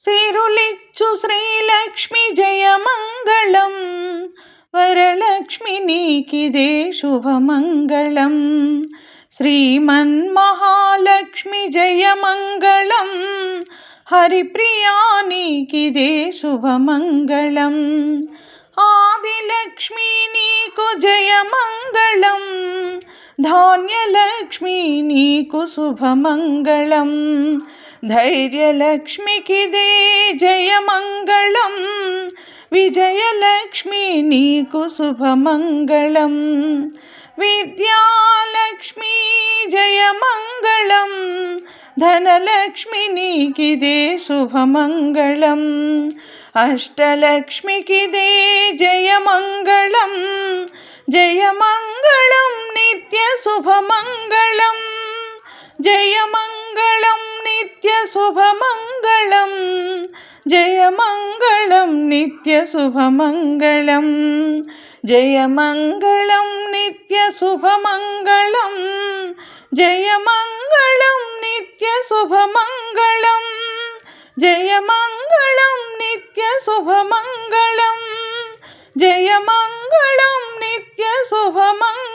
సిరులిచ్చు శ్రీలక్ష్మి జయమంగళం, వరలక్ష్మి నీకిదే శుభమంగళం. శ్రీమన్మహాలక్ష్మి జయమంగళం, హరిప్రియా నీకిదే శుభమంగళం. ఆదిలక్ష్మి నీకు జయమంగళం, ధాన్యలక్ష్మి నీకు శుభమంగళం. ధైర్యలక్ష్మికిదే జయమంగళం, విజయలక్ష్మి నీకు శుభమంగళం. విద్యాలక్ష్మి జయమంగళం, ధనలక్ష్మి నీకిదే శుభమంగళం. అష్టలక్ష్మికిదే జయమంగళం, జయమంగళం నిత్య శుభమంగళం. జయమంగళం నిత్య శుభమంగళం, జయమంగళం నిత్య శుభమంగళం. జయమంగళం నిత్య శుభమంగళం, జయమంగళం నిత్య శుభమంగళం. జయమంగళం నిత్య శుభమంగళం, జయమంగళం నిత్య శుభమంగళం.